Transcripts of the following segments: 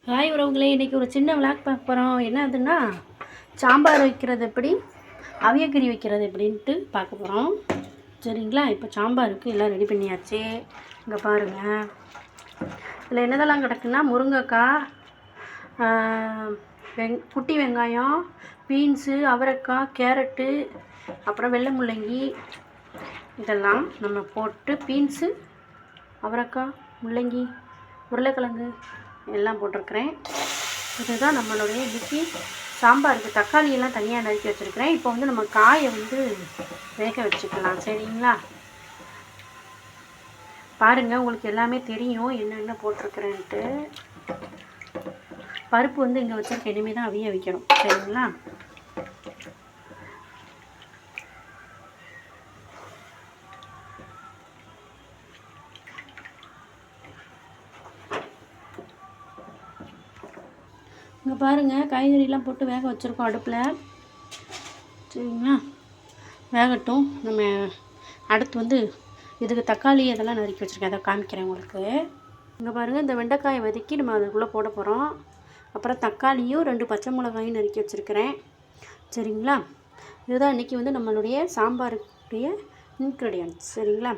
Hi உறவுகளே, இன்றைக்கி ஒரு சின்ன விளாக் பார்க்க போகிறோம். என்ன அதுன்னா, சாம்பார் வைக்கிறது எப்படி, அவியக்கறி வைக்கிறது எப்படின்ட்டு பார்க்க போகிறோம். சரிங்களா? இப்போ சாம்பாருக்கு எல்லாம் ரெடி பண்ணியாச்சு. இங்கே பாருங்கள், இதில் என்னதெல்லாம் கிடக்குன்னா முருங்கைக்காய், குட்டி வெங்காயம், பீன்ஸு, அவரைக்காய், கேரட்டு, அப்புறம் வெள்ளை முள்ளங்கி, இதெல்லாம் நம்ம போட்டு பீன்ஸு, அவரைக்காய், முள்ளங்கி, உருளைக்கிழங்கு எல்லாம் போட்டிருக்கிறேன். இதுதான் நம்மளுடைய இன்றைக்கி சாம்பாருக்கு. தக்காளி எல்லாம் தனியாக நறுக்கி வச்சுருக்கிறேன். இப்போ வந்து நம்ம காயை வந்து வேக வச்சுக்கலாம். சரிங்களா? பாருங்கள், உங்களுக்கு எல்லாமே தெரியும் என்னென்ன போட்டிருக்கிறேன்ட்டு. பருப்பு வந்து இங்கே வச்சுருக்க இனிமேல் தான் அவிய வைக்கணும். சரிங்களா? இங்கே பாருங்கள், காய்கறிலாம் போட்டு வேக வச்சுருக்கோம் அடுப்பில். சரிங்களா? வேகட்டும். நம்ம அடுத்து வந்து இதுக்கு தக்காளி அதெல்லாம் நறுக்கி வச்சுருக்கேன், அதை காமிக்கிறேன் உங்களுக்கு. இங்கே பாருங்கள், இந்த வெண்டைக்காயை வதக்கி நம்ம அதுக்குள்ளே போட போகிறோம். அப்புறம் தக்காளியும் 2 பச்சை மிளகாயும் நறுக்கி வச்சுருக்கிறேன். சரிங்களா? இதுதான் இன்றைக்கி வந்து நம்மளுடைய சாம்பாருடைய இன்க்ரீடியன்ட்ஸ். சரிங்களா?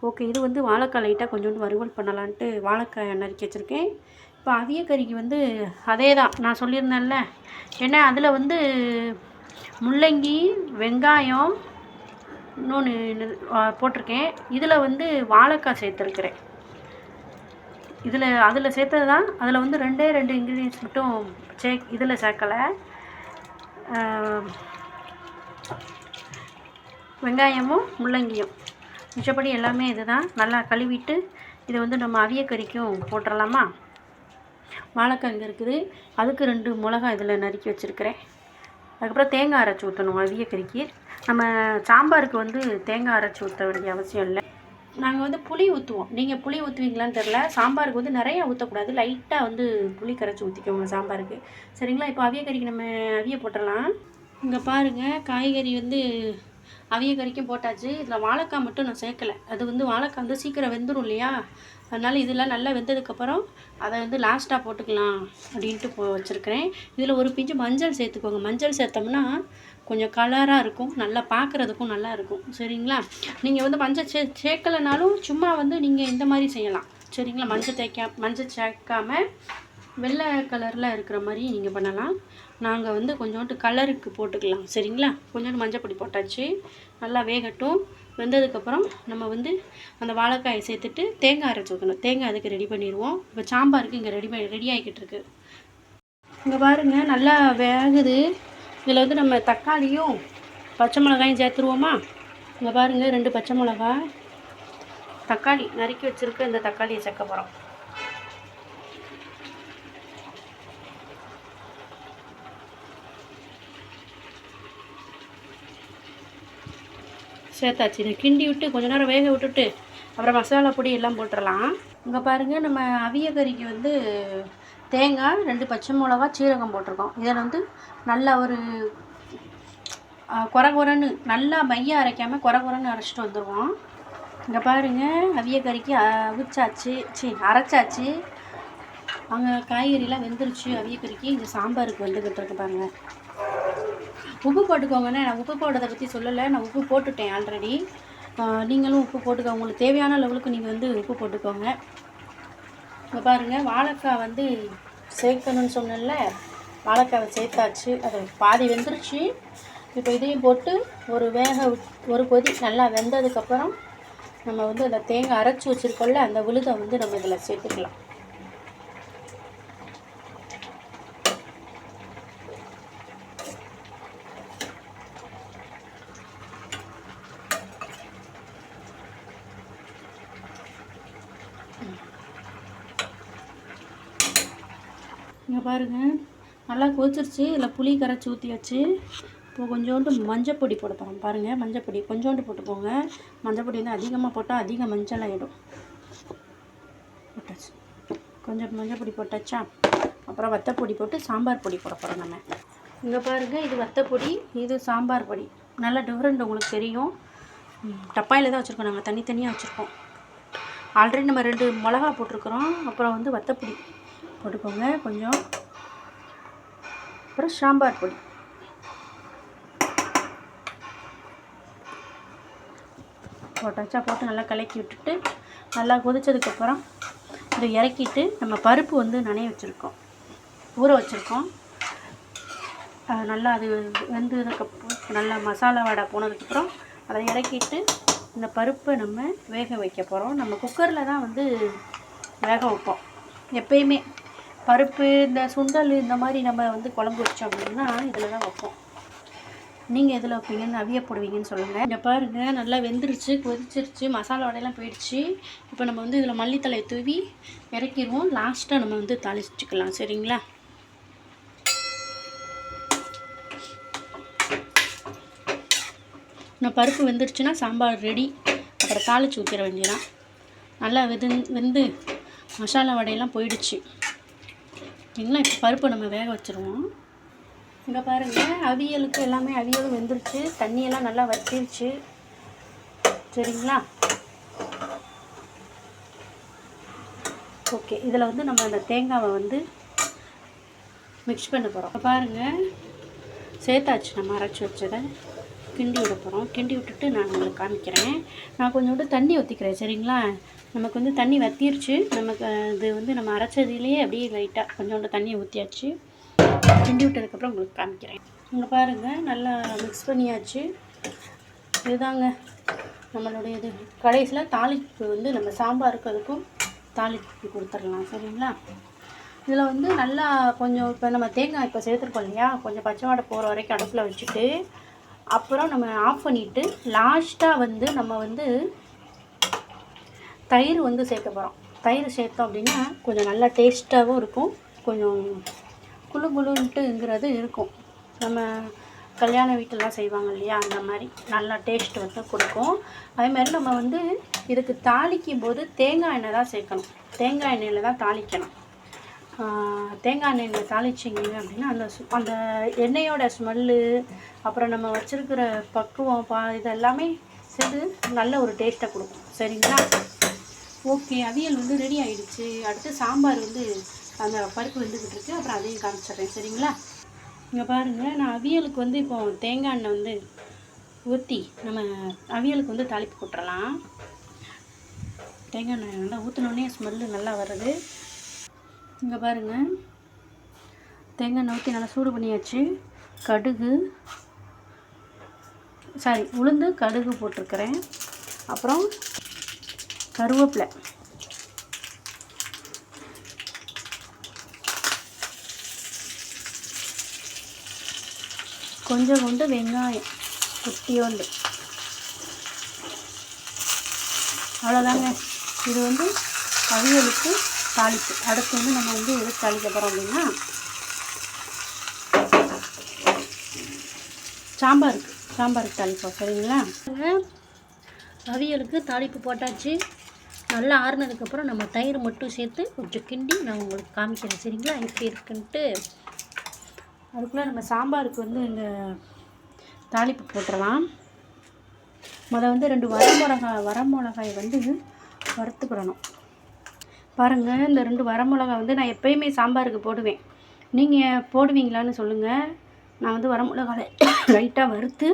ஓகே, இது வந்து வாழைக்காய் லைட்டாக கொஞ்சோண்டு வறுவல் பண்ணலான்ட்டு வாழைக்காய் நறுக்கி வச்சுருக்கேன். இப்போ அவியக்கறிக்கு வந்து அதே தான் நான் சொல்லியிருந்தேன்ல. ஏன்னா அதில் வந்து முள்ளங்கி, வெங்காயம், இன்னொன்று போட்டிருக்கேன். இதில் வந்து வாழைக்காய் சேர்த்துருக்கிறேன். அதில் சேர்த்தது தான். அதில் வந்து 2 இன்க்ரீடியன்ஸ் மட்டும் இதில் சேர்க்கலை. வெங்காயமும் முள்ளங்கியும், மிச்சப்படி எல்லாமே இது தான். நல்லா கழுவிட்டு இதை வந்து நம்ம அவியக்கறிக்கும் போட்டுடலாமா? வாழைக்காய் இங்கே இருக்குது, அதுக்கு 2 மிளகாய் இதில் நறுக்கி வச்சுருக்கிறேன். அதுக்கப்புறம் தேங்காய் அரைச்சி ஊற்றணும் அவியக்கறிக்கு. நம்ம சாம்பாருக்கு வந்து தேங்காய் அரைச்சி ஊற்ற வேண்டிய அவசியம் இல்லை. நாங்கள் வந்து புளி ஊற்றுவோம். நீங்கள் புளி ஊற்றுவீங்களான்னு தெரில. சாம்பாருக்கு வந்து நிறையா ஊற்றக்கூடாது, லைட்டாக வந்து புளி கரைச்சி ஊற்றிக்கோங்க சாம்பாருக்கு. சரிங்களா? இப்போ அவியக்கறிக்கு நம்ம அவிய போட்டுடலாம். இங்கே பாருங்கள், காய்கறி வந்து அவியக்கறிக்கும் போட்டாச்சு. இதில் வாழைக்காய் மட்டும் நான் சேர்க்கலை. அது வந்து வாழைக்காய் வந்து சீக்கிரம் வெந்துடும் இல்லையா? அதனால் இதெல்லாம் நல்லா வெந்ததுக்கப்புறம் அதை வந்து லாஸ்ட்டாக போட்டுக்கலாம் அப்படின்ட்டு வச்சுருக்கிறேன். இதில் ஒரு பிஞ்சு மஞ்சள் சேர்த்துக்கோங்க. மஞ்சள் சேர்த்தோம்னா கொஞ்சம் கலராக இருக்கும், நல்லா பார்க்குறதுக்கும் நல்லா இருக்கும். சரிங்களா? நீங்கள் வந்து மஞ்சள் சேர்க்கலைனாலும் சும்மா வந்து நீங்கள் இந்த மாதிரி செய்யலாம். சரிங்களா? மஞ்சள் சேர்க்காமல் வெள்ளை கலரில் இருக்கிற மாதிரி நீங்கள் பண்ணலாம். நாங்கள் வந்து கொஞ்சோண்டு கலருக்கு போட்டுக்கலாம். சரிங்களா? கொஞ்சோண்டு மஞ்சள் பொடி போட்டாச்சு. நல்லா வேகட்டும். வெந்ததுக்கப்புறம் நம்ம வந்து அந்த வாழைக்காயை சேர்த்துட்டு தேங்காய் அரைச்சி ஊற்றணும். தேங்காய் அதுக்கு ரெடி பண்ணிடுவோம். இப்போ சாம்பாருக்கு இங்கே ரெடி ஆகிக்கிட்டு இருக்கு. இங்கே பாருங்கள், நல்லா வேகுது. இதில் வந்து நம்ம தக்காளியும் பச்சை மிளகாயும் சேர்த்துருவோமா? இங்கே பாருங்கள், 2 பச்சை மிளகாய், தக்காளி நறுக்கி வச்சுருக்க இந்த தக்காளியை சேர்க்க போகிறோம். சேர்த்தாச்சு. இதை கிண்டி விட்டு கொஞ்ச நேரம் வேக விட்டுட்டு அப்புறம் மசாலா பொடி எல்லாம் போட்டுடலாம். இங்கே பாருங்கள், நம்ம அவியக்கறிக்கு வந்து தேங்காய், 2 பச்சை மிளகா, சீரகம் போட்டிருக்கோம். இதில் வந்து நல்லா ஒரு குறன்னு நல்லா மையம் அரைக்காமல் குறன்னு அரைச்சிட்டு வந்துடுவோம். இங்கே பாருங்கள், அவியக்கறிக்கு அரைச்சாச்சு. அங்கே காய்கறிலாம் வெந்துருச்சு. அவியக்கறிக்கு இந்த சாம்பாருக்கு வந்துக்கிட்டு இருக்கு பாருங்கள். உப்பு போட்டுக்கோங்கண்ணே. நான் உப்பு போடுறதை பற்றி சொல்லலை, நான் உப்பு போட்டுட்டேன் ஆல்ரெடி. நீங்களும் உப்பு போட்டுக்கோங்க. உங்களுக்கு தேவையான லெவலுக்கு நீங்கள் வந்து உப்பு போட்டுக்கோங்க. இங்கே பாருங்கள், வாழைக்காய் வந்து சேர்க்கணும்னு சொன்னேன்ல, வாழைக்காவை சேர்த்தாச்சு. அது பாதி வெந்துருச்சு. இப்போ இதையும் போட்டு ஒரு கொதி நல்லா வெந்ததுக்கப்புறம் நம்ம வந்து அந்த தேங்காய் அரைச்சி வச்சுருக்கோம்ல, அந்த விழுதை வந்து நம்ம இதில் சேர்த்துக்கலாம். இங்கே பாருங்கள், நல்லா கொதிச்சிருச்சு. இதில் புளி கரைச்சி ஊற்றி வச்சு இப்போ கொஞ்சோண்டு மஞ்சள் பொடி போட போகிறோம். பாருங்கள், மஞ்சள் பொடி கொஞ்சோண்டு போட்டுக்கோங்க. மஞ்சள் பொடி வந்து அதிகமாக போட்டால் அதிக மஞ்சள் ஆகிடும். போட்டாச்சு. கொஞ்சம் மஞ்சள் பொடி போட்டாச்சா? அப்புறம் வத்தப்பொடி போட்டு சாம்பார் பொடி போட போகிறோம் நம்ம. இங்கே பாருங்கள், இது வத்தப்பொடி, இது சாம்பார் பொடி. நல்லா டிஃப்ரெண்ட் உங்களுக்கு தெரியும். டப்பாயில் தான் வச்சுருக்கோம், நாங்கள் தனித்தனியாக வச்சுருக்கோம். ஆல்ரெடி நம்ம 2 மிளகா போட்டிருக்கிறோம். அப்புறம் வந்து வத்தப்பொடி போட்டுக்கோங்க கொஞ்சம். அப்புறம் சாம்பார் பொடி போட்டாச்சா. போட்டு நல்லா கலக்கி விட்டுட்டு நல்லா கொதித்ததுக்கப்புறம் இதை இறக்கிட்டு நம்ம பருப்பு வந்து நனைய வச்சுருக்கோம், ஊற வச்சுருக்கோம். நல்லா அது வெந்ததுக்கப்புறம் நல்லா மசாலா வடை போனதுக்கப்புறம் அதை இறக்கிட்டு இந்த பருப்பை நம்ம வேக வைக்க போகிறோம். நம்ம குக்கரில் தான் வந்து வேக வைப்போம் எப்பயுமே. பருப்பு இந்த சுண்டல் இந்த மாதிரி நம்ம வந்து குழம்பு வச்சோம் அப்படின்னா இதில் தான் வைப்போம். நீங்கள் எதில் வைப்பீங்கன்னு அவிய போடுவீங்கன்னு சொல்லுங்கள். இங்கே பாருங்கள் நல்லா வெந்துருச்சு, கொதிச்சிருச்சு, மசாலா வடையெல்லாம் போயிடுச்சு. இப்போ நம்ம வந்து இதில் மல்லித்தலை தூவி இறக்கிடுவோம். லாஸ்ட்டாக நம்ம வந்து தாளிச்சிக்கலாம். சரிங்களா? நான் பருப்பு வெந்துருச்சுன்னா சாம்பார் ரெடி. அப்புறம் தாளித்து ஊற்றிட வேண்டியதான். நல்லா வெந்து மசாலா வடையெல்லாம் போயிடுச்சு. சரிங்களா? இப்போ பருப்பை நம்ம வேக வச்சுருவோம். இங்கே பாருங்கள் அவியலுக்கு எல்லாமே அவியலும் வெந்துருச்சு, தண்ணியெல்லாம் நல்லா வற்றிருச்சு. சரிங்களா? ஓகே, இதில் வந்து நம்ம அந்த தேங்காவை வந்து மிக்ஸ் பண்ண போகிறோம். இப்போ பாருங்கள் சேர்த்தாச்சு, நம்ம அரைச்சி வச்சதை கிண்டி விட போகிறோம். கிண்டி விட்டுட்டு நான் உங்களுக்கு காமிக்கிறேன். நான் கொஞ்சோண்டு தண்ணி ஊற்றிக்கிறேன். சரிங்களா? நமக்கு வந்து தண்ணி வற்றிருச்சு. நமக்கு இது வந்து நம்ம அரைச்சதுலேயே அப்படியே லைட்டாக கொஞ்சோண்டு தண்ணியை ஊற்றியாச்சு. கிண்டி விட்டதுக்கப்புறம் உங்களுக்கு காமிக்கிறேன். இங்கே பாருங்கள் நல்லா மிக்ஸ் பண்ணியாச்சு. இதுதாங்க நம்மளுடைய இது. கடைசியில் தாளிப்பு வந்து நம்ம சாம்பாருக்கு அதுக்கும் தாளிப்பு கொடுத்துடலாம். சரிங்களா? இதில் வந்து நல்லா கொஞ்சம் இப்போ நம்ம தேங்காய் இப்போ சேர்த்துருக்கோம் இல்லையா, கொஞ்சம் பச்சை வாடை போகிற வரைக்கும் அடுப்பில் வச்சுட்டு அப்புறம் நம்ம ஆஃப் பண்ணிவிட்டு லாஸ்ட்டாக வந்து நம்ம வந்து தயிர் வந்து சேர்க்க போகிறோம். தயிர் சேர்த்தோம் அப்படின்னா கொஞ்சம் நல்லா டேஸ்ட்டாகவும் இருக்கும், கொஞ்சம் குழு குழுன்ட்டுங்கிறது இருக்கும். நம்ம கல்யாண வீட்டிலலாம் செய்வாங்க இல்லையா, அந்த மாதிரி நல்லா டேஸ்ட் வந்து கொடுக்கும். அதேமாதிரி நம்ம வந்து இதுக்கு தாளிக்கும் போது தேங்காய் எண்ணெய் தான் சேர்க்கணும். தேங்காய் எண்ணெயில் தான் தாளிக்கணும். தேங்காய் எண்ணெயில் தாளிச்சிங்க அப்படின்னா அந்த எண்ணெயோட ஸ்மெல்லு, அப்புறம் நம்ம வச்சுருக்கிற பக்குவம் இதெல்லாமே சேர்ந்து நல்ல ஒரு டேஸ்ட்டை கொடுக்கும். சரிங்களா? ஓகே, அவியல் வந்து ரெடி ஆகிடுச்சு. அடுத்து சாம்பார் வந்து அந்த பருப்பு வெந்துக்கிட்டு இருக்குது. அப்புறம் அதையும் காமிச்சிட்றேன். சரிங்களா? இங்கே பாருங்கள், நான் அவியலுக்கு வந்து இப்போ தேங்காய் எண்ணெய் வந்து ஊற்றி நம்ம அவியலுக்கு வந்து தாளிப்பு போட்டுடலாம். தேங்காய் எண்ணெய் நல்லா ஊற்றினோடனே ஸ்மெல்லு நல்லா வருது. இங்கே பாருங்கள் தேங்காய் எண்ணெய் ஊற்றி நல்லா சூடு பண்ணியாச்சு. உளுந்து கடுகு போட்டிருக்கிறேன். அப்புறம் கருவேப்பிலை, கொஞ்சம் வெங்காயம் குட்டியோண்டு. அவ்வளோதாங்க. இது வந்து அவியலுக்கு தாளிப்பு. அடுத்து வந்து நம்ம வந்து எது தாளிக்க போகிறோம் அப்படின்னா சாம்பாருக்கு தாளிப்போம். சரிங்களா? அவியலுக்கு தாளிப்பு போட்டாச்சு. நல்லா ஆறுனதுக்கப்புறம் நம்ம தயிர் மட்டும் சேர்த்து கொஞ்சம் கிண்டி நான் உங்களுக்கு காமிக்கிறேன். சரிங்களா? எப்படி இருக்குன்ட்டு. அதுக்குள்ளே நம்ம சாம்பாருக்கு வந்து இந்த தாளிப்பு போட்டுடலாம். வந்து 2 வரமிளகாய் வந்து வறுத்துக்கிடணும். பாருங்கள், இந்த 2 வரமிளகாய் வந்து நான் எப்போயுமே சாம்பாருக்கு போடுவேன். நீங்கள் போடுவீங்களான்னு சொல்லுங்கள். நான் வந்து வரமிளகாய் லைட்டாக வறுத்து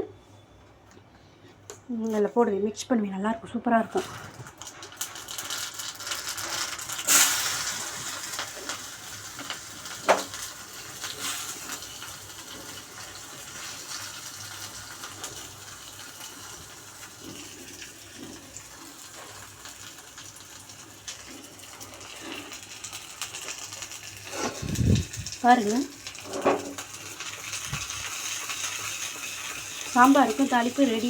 அதில் போடுவேன், மிக்ஸ் பண்ணுவேன். நல்லாயிருக்கும், சூப்பராக இருக்கும். பாருங்கள், சாம்பாருக்கும் தாளிப்பு ரெடி.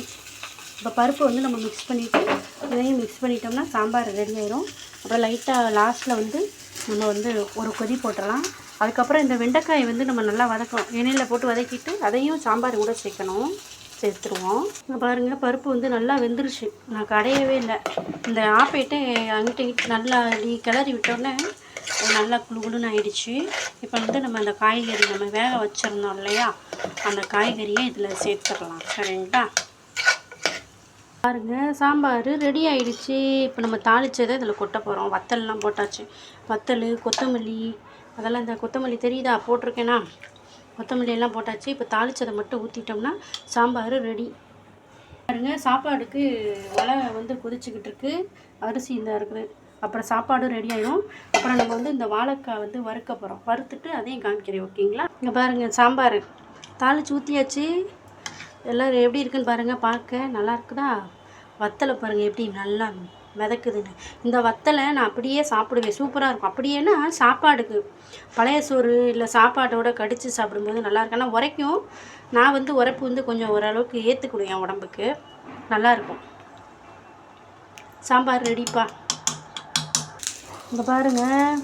இப்போ பருப்பு வந்து நம்ம மிக்ஸ் பண்ணிவிட்டு இதையும் மிக்ஸ் பண்ணிட்டோம்னா சாம்பார் ரெடி ஆயிரும். அப்புறம் லைட்டாக லாஸ்ட்டில் வந்து நம்ம வந்து ஒரு கொதி போட்டுடலாம். அதுக்கப்புறம் இந்த வெண்டைக்காயை வந்து நம்ம நல்லா வதக்கணும். எண்ணெயில் போட்டு வதக்கிட்டு அதையும் சாம்பார் கூட சேர்த்துருவோம். பாருங்கள், பருப்பு வந்து நல்லா வெந்துருச்சு. நான் கடையவே இல்லை. இந்த ஆப்பேட்டை அங்கிட்ட நல்லா கிளறி விட்டோன்னே நல்லா குழுன்னு ஆயிடுச்சு. இப்போ வந்து நம்ம அந்த காய்கறி நம்ம வேக வச்சுருந்தோம் இல்லையா, அந்த காய்கறியை இதில் சேர்த்துடலாம். சரிங்களா? பாருங்கள், சாம்பார் ரெடி ஆகிடுச்சு. இப்போ நம்ம தாளித்ததை இதில் கொட்ட போகிறோம். வத்தல்லாம் போட்டாச்சு. வத்தல், கொத்தமல்லி, அதெல்லாம் இந்த கொத்தமல்லி தெரியுதா போட்டிருக்கேனா, கொத்தமல்லி எல்லாம் போட்டாச்சு. இப்போ தாளிச்சதை மட்டும் ஊற்றிட்டோம்னா சாம்பார் ரெடி. பாருங்க, சாப்பாடுக்கு வலை வந்து கொதிச்சுக்கிட்டு இருக்கு. அரிசி இந்த இருக்குது. அப்புறம் சாப்பாடும் ரெடி ஆயிடும். அப்புறம் நம்ம வந்து இந்த வாழைக்காய் வந்து வறுக்க போகிறோம். வறுத்துட்டு அதையும் காமிக்கிறேன், ஓகேங்களா? இங்கே பாருங்கள், சாம்பார் தாளிச்சு ஊற்றியாச்சு. எல்லோரும் எப்படி இருக்குன்னு பாருங்கள். பார்க்க நல்லா இருக்குதா? வத்தலை பாருங்கள் எப்படி நல்லா மிதக்குதுன்னு. இந்த வத்தலை நான் அப்படியே சாப்பிடுவேன், சூப்பராக இருக்கும். அப்படியேன்னா சாப்பாடுக்கு பழைய சோறு இல்லை சாப்பாட்டோட கடித்து சாப்பிடும்போது நல்லா இருக்கும். ஆனால் உரைக்கும். நான் வந்து உரைப்பு வந்து கொஞ்சம் ஓரளவுக்கு ஏற்றுக்கிடுவேன் என் உடம்புக்கு. நல்லாயிருக்கும். சாம்பார் ரெடிப்பா. இங்கே பாருங்கள்,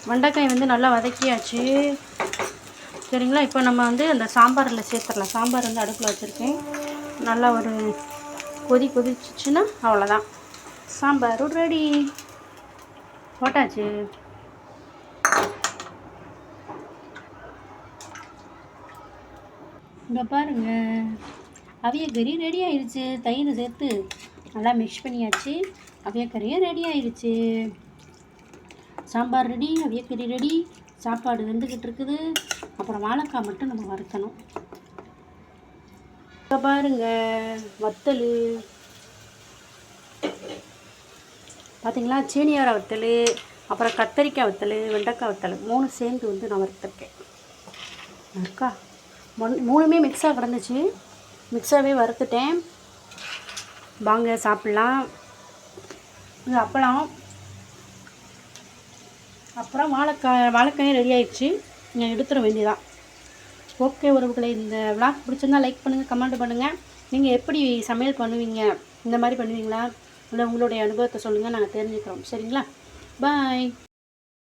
வெண்டைக்காய் வந்து நல்லா வதக்கியாச்சு. சரிங்களா? இப்போ நம்ம வந்து அந்த சாம்பாரில் சேர்த்துடலாம். சாம்பார் வந்து அடுப்பில் வச்சுருக்கேன். நல்லா ஒரு கொதிச்சிச்சுன்னா அவ்வளோதான், சாம்பாரும் ரெடி. போட்டாச்சு. இங்கே பாருங்கள், அவியக்கறி ரெடி ஆயிடுச்சு. தயிர் சேர்த்து நல்லா மிக்ஸ் பண்ணியாச்சு. அவியக்கறியும் ரெடி ஆயிடுச்சு. சாம்பார் ரெடி, அவியக்கறி ரெடி, சாப்பாடு வெந்துக்கிட்டு இருக்குது. அப்புறம் வாழைக்காய் மட்டும் நம்ம வறுக்கணும். இங்கே பாருங்கள், வத்தல் பார்த்திங்களா, சீனியார வத்தல், அப்புறம் கத்தரிக்காய் வத்தல், வெண்டைக்காய் வத்தல் 3 சேர்ந்து வந்து நான் வறுத்துருக்கேன். இருக்கா, 3மே மிக்ஸாக கிடந்துச்சு. மிக்ஸாகவே வறுத்துட்டேன். வாங்க சாப்பிட்லாம். இது அப்பளம். அப்புறம் வாழைக்காயும் ரெடி ஆயிடுச்சு. நான் எடுத்துட வேண்டியதான். ஓகே உறவுகளை, இந்த விளாக் பிடிச்சிருந்தா லைக் பண்ணுங்கள், கமெண்ட் பண்ணுங்கள். நீங்கள் எப்படி சமையல் பண்ணுவீங்க? இந்த மாதிரி பண்ணுவீங்களா? இல்லை உங்களுடைய அனுபவத்தை சொல்லுங்கள், நாங்கள் தெரிஞ்சுக்கிறோம். சரிங்களா? பாய்.